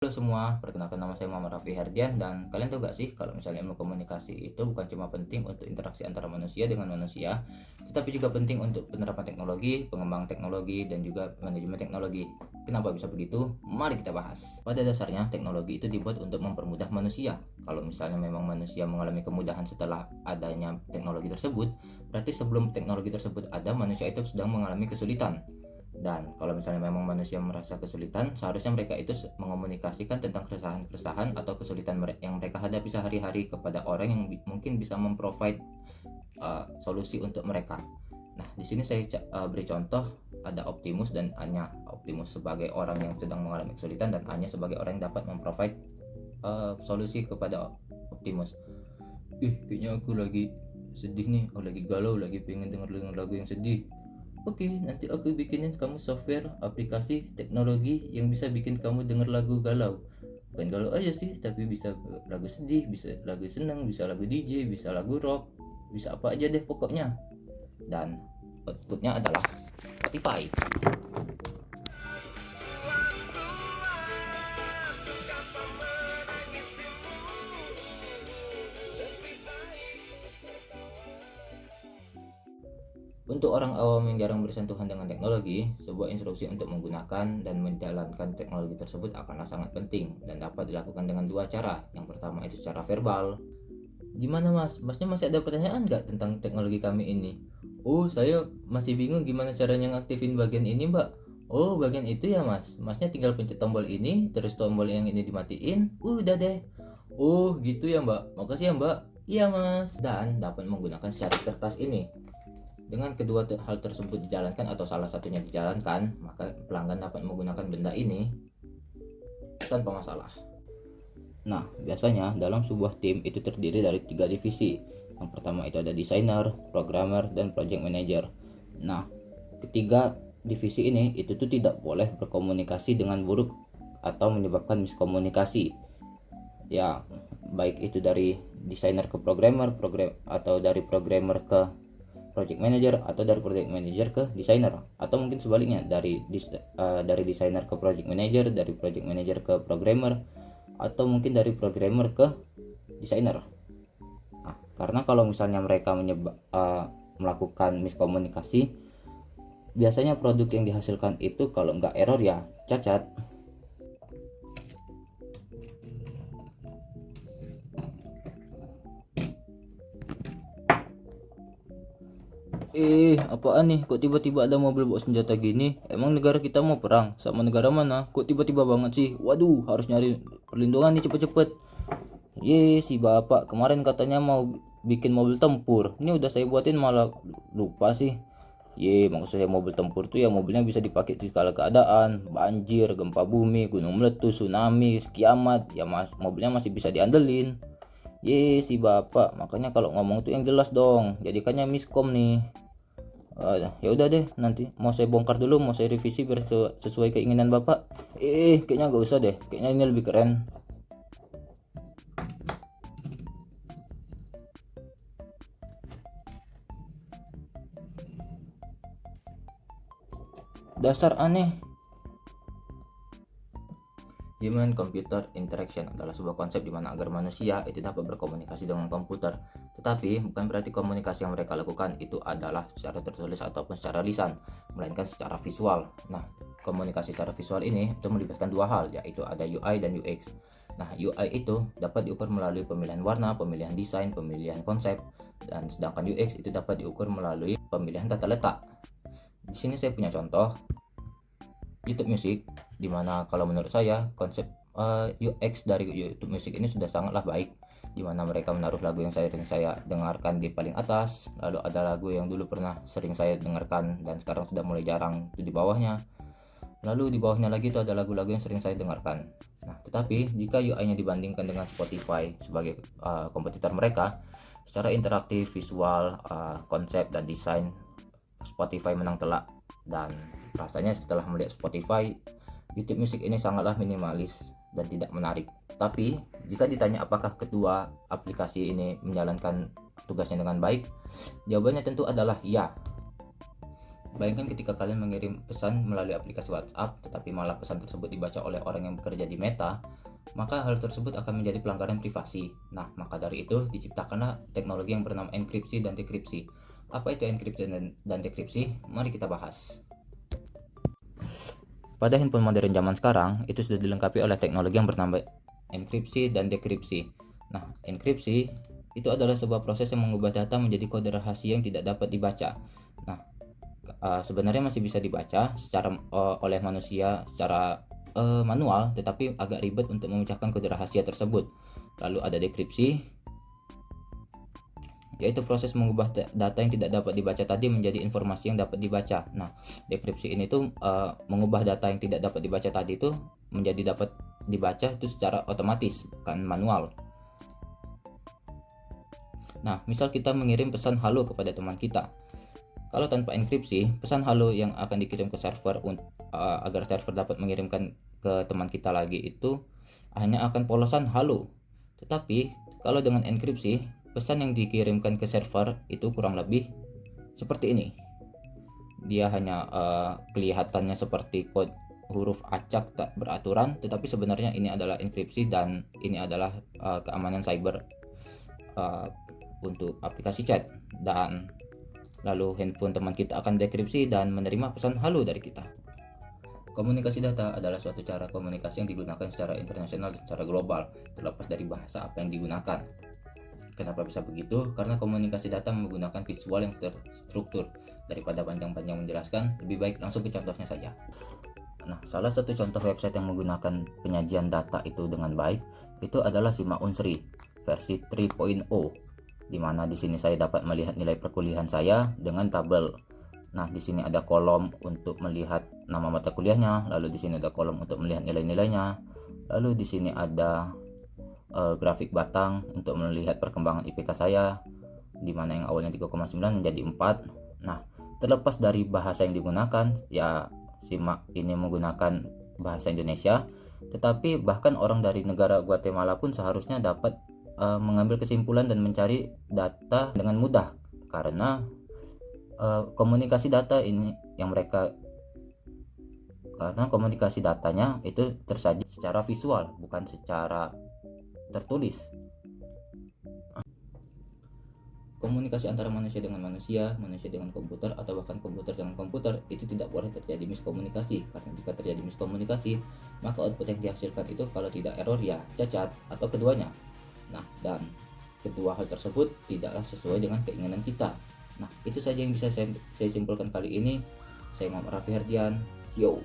Halo semua, perkenalkan nama saya Muhammad Raffi Herdian, dan kalian tahu gak sih kalau misalnya ilmu komunikasi itu bukan cuma penting untuk interaksi antara manusia dengan manusia, tetapi juga penting untuk penerapan teknologi, pengembangan teknologi, dan juga manajemen teknologi. Kenapa bisa begitu? Mari kita bahas. Pada dasarnya, teknologi itu dibuat untuk mempermudah manusia. Kalau misalnya memang manusia mengalami kemudahan setelah adanya teknologi tersebut, berarti sebelum teknologi tersebut ada, manusia itu sedang mengalami kesulitan. Dan kalau misalnya memang manusia merasa kesulitan, seharusnya mereka itu mengomunikasikan tentang keresahan-keresahan atau kesulitan yang mereka hadapi sehari-hari kepada orang yang mungkin bisa memprovide solusi untuk mereka. Nah, di sini saya beri contoh, ada Optimus dan Anya. Optimus sebagai orang yang sedang mengalami kesulitan, dan Anya sebagai orang yang dapat memprovide solusi kepada Optimus. Kayaknya aku lagi sedih nih, lagi galau, lagi pengen denger lagu yang sedih. Oke, nanti aku bikinin kamu software, aplikasi, teknologi yang bisa bikin kamu denger lagu galau. Bukan galau aja sih, tapi bisa lagu sedih, bisa lagu seneng, bisa lagu DJ, bisa lagu rock, bisa apa aja deh pokoknya. Dan outputnya adalah Spotify. Untuk orang awam yang jarang bersentuhan dengan teknologi, sebuah instruksi untuk menggunakan dan menjalankan teknologi tersebut akanlah sangat penting dan dapat dilakukan dengan dua cara. Yang pertama itu secara verbal. Gimana mas? Masnya masih ada pertanyaan nggak tentang teknologi kami ini? Oh, saya masih bingung gimana caranya ngaktifin bagian ini mbak. Oh, bagian itu ya mas. Masnya tinggal pencet tombol ini, terus tombol yang ini dimatiin. Udah deh. Oh, gitu ya mbak. Makasih ya mbak. Iya mas. Dan dapat menggunakan syarat kertas ini. Dengan kedua hal tersebut dijalankan atau salah satunya dijalankan, maka pelanggan dapat menggunakan benda ini tanpa masalah. Nah, biasanya dalam sebuah tim itu terdiri dari 3 divisi. Yang pertama itu ada desainer, programmer, dan project manager. Nah, ketiga divisi ini itu tuh tidak boleh berkomunikasi dengan buruk atau menyebabkan miskomunikasi. Ya, baik itu dari desainer ke programmer, atau dari programmer ke project manager, atau dari project manager ke desainer, atau mungkin sebaliknya dari desainer ke project manager, dari project manager ke programmer, atau mungkin dari programmer ke desainer. Nah, karena kalau misalnya mereka melakukan miskomunikasi, biasanya produk yang dihasilkan itu kalau nggak error ya cacat. Apaan nih? Kok tiba-tiba ada mobil bawa senjata gini? Emang negara kita mau perang? Sama negara mana? Kok tiba-tiba banget sih? Waduh, harus nyari perlindungan nih cepet-cepet. Si bapak kemarin katanya mau bikin mobil tempur. Ini udah saya buatin malah lupa sih. Maksud saya mobil tempur tuh ya mobilnya bisa dipakai di segala keadaan. Banjir, gempa bumi, gunung meletus, tsunami, kiamat. Ya mobilnya masih bisa diandelin. Si bapak, makanya kalau ngomong tuh yang jelas dong. Jadikannya miskom nih. Ya udah deh, nanti mau saya bongkar dulu, mau saya revisi biar sesuai keinginan bapak. Kayaknya gak usah deh, kayaknya ini lebih keren. Dasar aneh. Human Computer Interaction adalah sebuah konsep di mana agar manusia itu dapat berkomunikasi dengan komputer. Tetapi bukan berarti komunikasi yang mereka lakukan itu adalah secara tertulis ataupun secara lisan, melainkan secara visual. Nah, komunikasi secara visual ini itu melibatkan dua hal, yaitu ada UI dan UX. Nah, UI itu dapat diukur melalui pemilihan warna, pemilihan desain, pemilihan konsep, dan sedangkan UX itu dapat diukur melalui pemilihan tata letak. Di sini saya punya contoh YouTube Music, dimana kalau menurut saya konsep UX dari YouTube Music ini sudah sangatlah baik, dimana mereka menaruh lagu yang sering saya dengarkan di paling atas, lalu ada lagu yang dulu pernah sering saya dengarkan dan sekarang sudah mulai jarang itu di bawahnya, lalu di bawahnya lagi itu ada lagu-lagu yang sering saya dengarkan. Nah, tetapi jika UI-nya dibandingkan dengan Spotify sebagai kompetitor mereka, secara interaktif, visual, konsep dan desain, Spotify menang telak. Dan rasanya setelah melihat Spotify, YouTube Music ini sangatlah minimalis dan tidak menarik. Tapi jika ditanya apakah kedua aplikasi ini menjalankan tugasnya dengan baik, jawabannya tentu adalah ya. Bayangkan ketika kalian mengirim pesan melalui aplikasi WhatsApp, tetapi malah pesan tersebut dibaca oleh orang yang bekerja di Meta, maka hal tersebut akan menjadi pelanggaran privasi. Nah, maka dari itu diciptakanlah teknologi yang bernama enkripsi dan dekripsi. Apa itu enkripsi dan dekripsi? Mari kita bahas. Pada handphone modern zaman sekarang, itu sudah dilengkapi oleh teknologi yang bernama enkripsi dan dekripsi. Nah, enkripsi itu adalah sebuah proses yang mengubah data menjadi kode rahasia yang tidak dapat dibaca. Nah, sebenarnya masih bisa dibaca secara oleh manusia secara manual, tetapi agak ribet untuk memecahkan kode rahasia tersebut. Lalu ada dekripsi, yaitu proses mengubah data yang tidak dapat dibaca tadi menjadi informasi yang dapat dibaca. Nah, dekripsi ini tuh mengubah data yang tidak dapat dibaca tadi itu menjadi dapat dibaca itu secara otomatis, bukan manual. Nah, misal kita mengirim pesan halo kepada teman kita. Kalau tanpa enkripsi, pesan halo yang akan dikirim ke server agar server dapat mengirimkan ke teman kita lagi itu hanya akan polosan halo. Tetapi kalau dengan enkripsi, pesan yang dikirimkan ke server itu kurang lebih seperti ini. Dia hanya kelihatannya seperti huruf acak tak beraturan, tetapi sebenarnya ini adalah enkripsi dan ini adalah keamanan cyber untuk aplikasi chat. Dan lalu handphone teman kita akan dekripsi dan menerima pesan halo dari kita. Komunikasi data adalah suatu cara komunikasi yang digunakan secara internasional dan secara global, terlepas dari bahasa apa yang digunakan. Kenapa bisa begitu? Karena komunikasi data menggunakan visual yang terstruktur. Daripada panjang-panjang menjelaskan, lebih baik langsung ke contohnya saja. Nah, salah satu contoh website yang menggunakan penyajian data itu dengan baik itu adalah Simak Unsri versi 3.0, di mana di sini saya dapat melihat nilai perkuliahan saya dengan tabel. Nah, di sini ada kolom untuk melihat nama mata kuliahnya, lalu di sini ada kolom untuk melihat nilai-nilainya, lalu di sini ada grafik batang untuk melihat perkembangan IPK saya, di mana yang awalnya 3,9 menjadi 4. Nah, terlepas dari bahasa yang digunakan, ya Simak ini menggunakan bahasa Indonesia, tetapi bahkan orang dari negara Guatemala pun seharusnya dapat mengambil kesimpulan dan mencari data dengan mudah, karena komunikasi data ini yang mereka karena komunikasi datanya itu tersaji secara visual, bukan secara tertulis. Komunikasi antara manusia dengan manusia, manusia dengan komputer, atau bahkan komputer dengan komputer itu tidak boleh terjadi miskomunikasi, karena jika terjadi miskomunikasi, maka output yang dihasilkan itu kalau tidak error ya cacat atau keduanya. Nah, dan kedua hal tersebut tidaklah sesuai dengan keinginan kita. Nah, itu saja yang bisa saya simpulkan kali ini. Saya Muhammad Raffi Herdian. Yo.